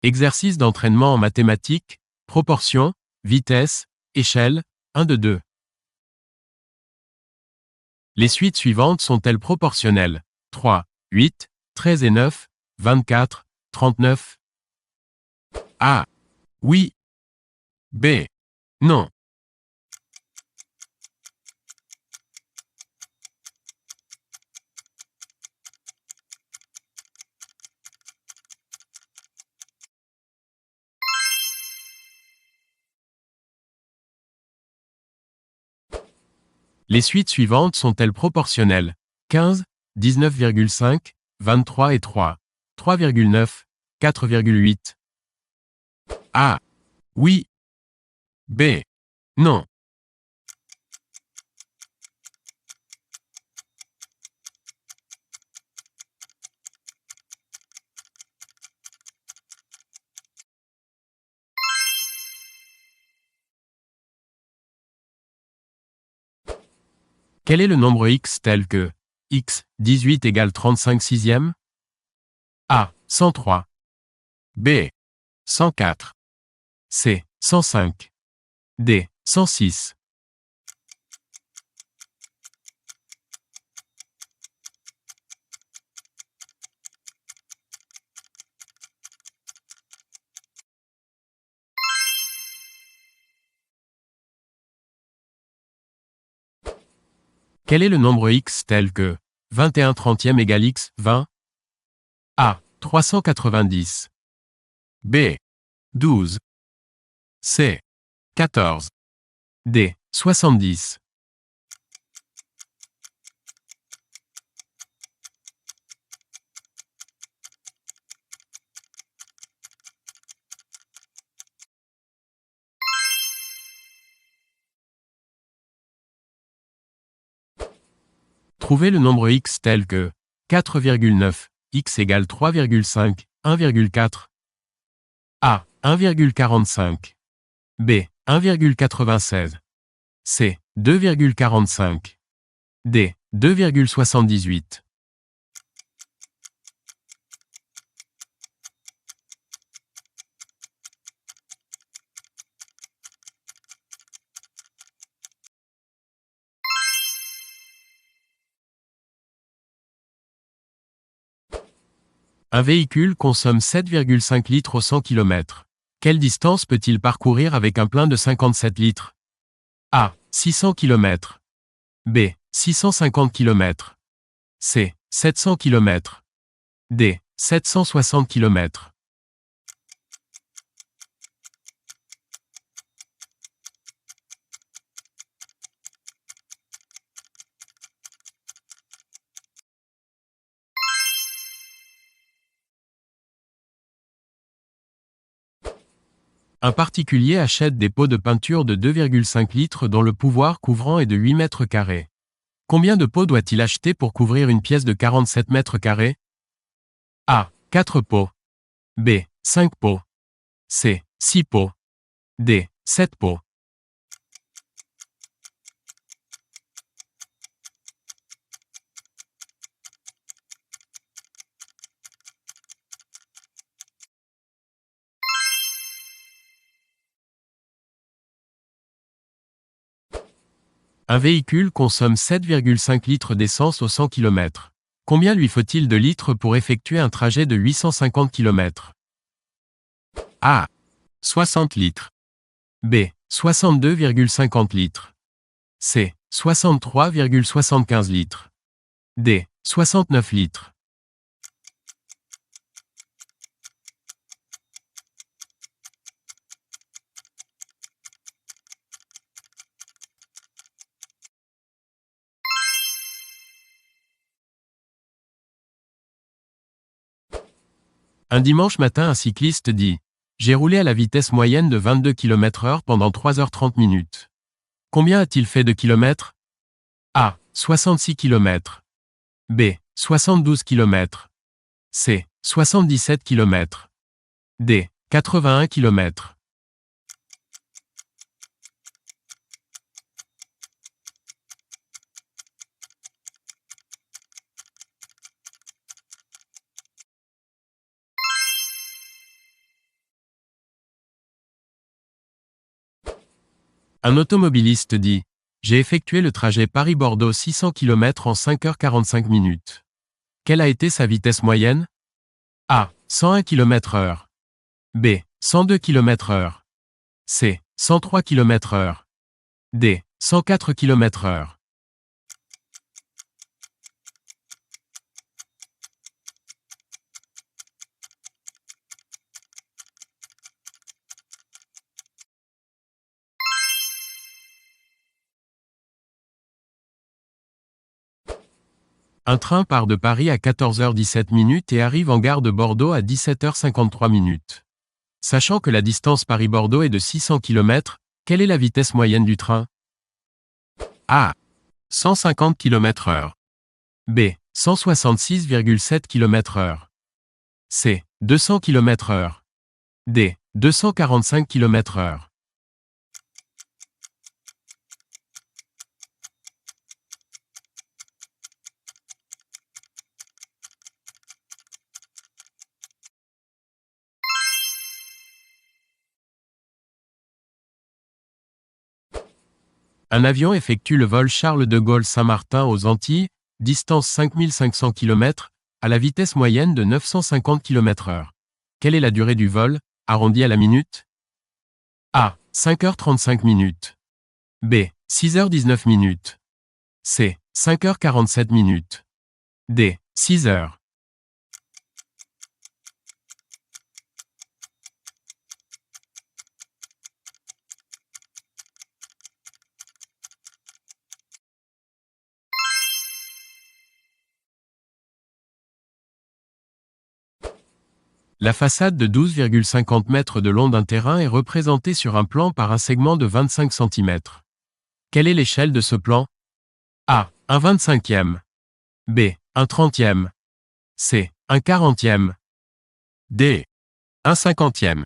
Exercice d'entraînement en mathématiques, proportion, vitesse, échelle, 1 de 2. Les suites suivantes sont-elles proportionnelles? 3, 8, 13 et 9, 24, 39. A. Oui. B. Non. Les suites suivantes sont-elles proportionnelles? 15, 19,5, 23 et 3, 3,9, 4,8. A. Oui. B. Non. Quel est le nombre x tel que x, 18 égale 35 sixièmes? A. 103. B. 104. C. 105. D. 106. Quel est le nombre x tel que 21 trentième égale x, 20? A. 390. B. 12. C. 14. D. 70. Trouvez le nombre x tel que 4,9, x égale 3,5, 1,4. A. 1,45. B. 1,96. C. 2,45. D. 2,78. Un véhicule consomme 7,5 litres au 100 km. Quelle distance peut-il parcourir avec un plein de 57 litres? A. 600 km. B. 650 km. C. 700 km. D. 760 km. Un particulier achète des pots de peinture de 2,5 litres dont le pouvoir couvrant est de 8 mètres carrés. Combien de pots doit-il acheter pour couvrir une pièce de 47 mètres carrés? A. 4 pots. B. 5 pots. C. 6 pots. D. 7 pots. Un véhicule consomme 7,5 litres d'essence au 100 km. Combien lui faut-il de litres pour effectuer un trajet de 850 km? A. 60 litres. B. 62,50 litres. C. 63,75 litres. D. 69 litres. Un dimanche matin, un cycliste dit « J'ai roulé à la vitesse moyenne de 22 km/h pendant 3h30 minutes. Combien a-t-il fait de kilomètres? A. 66 km. B. 72 km. C. 77 km. D. 81 km. Un automobiliste dit « J'ai effectué le trajet Paris-Bordeaux 600 km en 5h45 minutes. Quelle a été sa vitesse moyenne? A. 101 km/h. B. 102 km/h. C. 103 km/h. D. 104 km/h. Un train part de Paris à 14h17 et arrive en gare de Bordeaux à 17h53. Sachant que la distance Paris-Bordeaux est de 600 km, quelle est la vitesse moyenne du train? A. 150 km/h. B. 166,7 km/h. C. 200 km/h. D. 245 km/h. Un avion effectue le vol Charles de Gaulle Saint-Martin aux Antilles, distance 5500 km, à la vitesse moyenne de 950 km/h. Quelle est la durée du vol, arrondie à la minute? A. 5h35. B. 6h19. C. 5h47. D. 6h. La façade de 12,50 mètres de long d'un terrain est représentée sur un plan par un segment de 25 cm. Quelle est l'échelle de ce plan? A. Un 25e. B. Un 30e. C. Un 40e. D. Un 50e.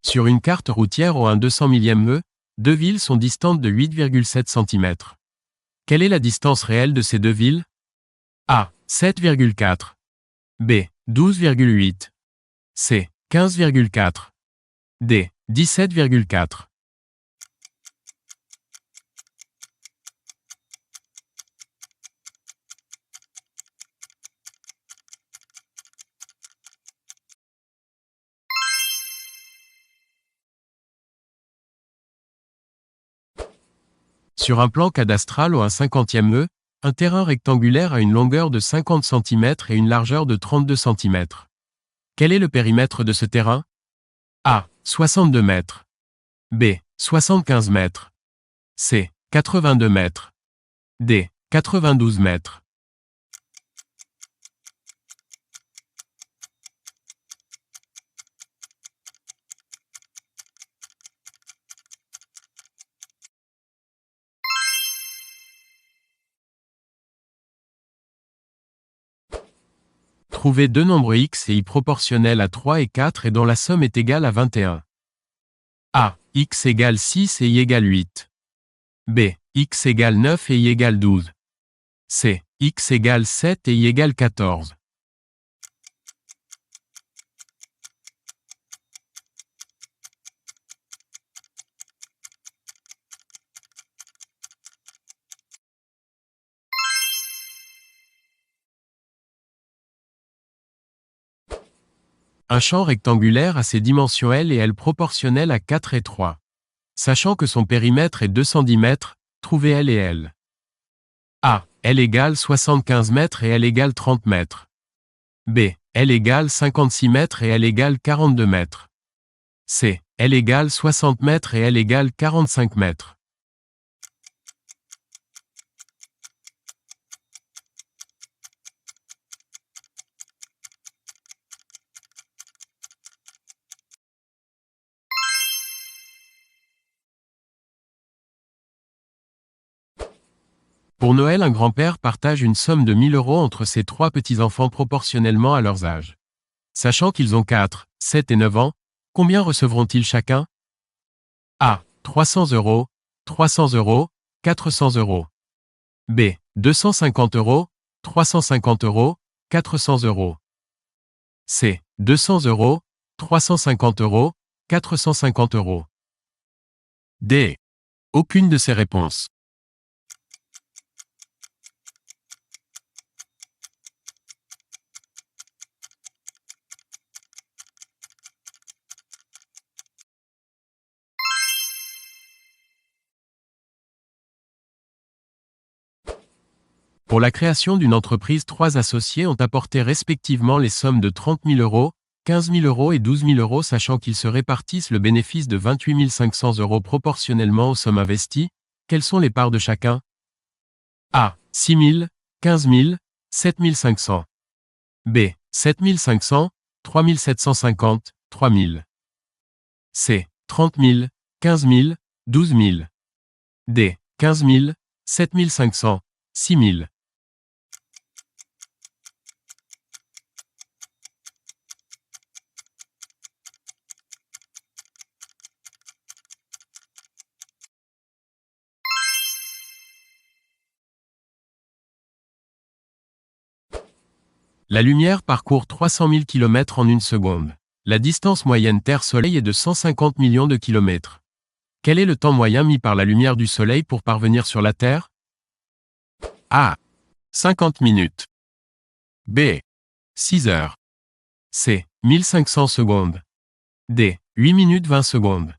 Sur une carte routière au 1/200 millième, deux villes sont distantes de 8,7 cm. Quelle est la distance réelle de ces deux villes? A. 7,4. B. 12,8. C. 15,4. D. 17,4. Sur un plan cadastral au 1/50, un terrain rectangulaire a une longueur de 50 cm et une largeur de 32 cm. Quel est le périmètre de ce terrain? A. 62 mètres. B. 75 mètres. C. 82 mètres. D. 92 mètres. Trouvez deux nombres x et y proportionnels à 3 et 4 et dont la somme est égale à 21. A. X égale 6 et y égale 8. B. X égale 9 et y égale 12. C. X égale 7 et y égale 14. Un champ rectangulaire a ses dimensions L et L proportionnelles à 4 et 3. Sachant que son périmètre est 210 mètres, trouvez L et L. A. L égale 75 mètres et L égale 30 mètres. B. L égale 56 mètres et L égale 42 mètres. C. L égale 60 mètres et L égale 45 mètres. Pour Noël, un grand-père partage une somme de 1000 € entre ses trois petits-enfants proportionnellement à leurs âges. Sachant qu'ils ont 4, 7 et 9 ans, combien recevront-ils chacun? A. 300 euros, 300 euros, 400 euros. B. 250 euros, 350 euros, 400 euros. C. 200 euros, 350 euros, 450 euros. D. Aucune de ces réponses. Pour la création d'une entreprise, 3 associés ont apporté respectivement les sommes de 30 000 euros, 15 000 euros et 12 000 euros, sachant qu'ils se répartissent le bénéfice de 28 500 euros proportionnellement aux sommes investies. Quelles sont les parts de chacun? A. 6 000, 15 000, 7 500. B. 7 500, 3 750, 3 000. C. 30 000, 15 000, 12 000. D. 15 000, 7 500, 6 000. La lumière parcourt 300 000 km en une seconde. La distance moyenne Terre-Soleil est de 150 millions de kilomètres. Quel est le temps moyen mis par la lumière du Soleil pour parvenir sur la Terre? A. 50 minutes. B. 6 heures. C. 1500 secondes. D. 8 minutes 20 secondes.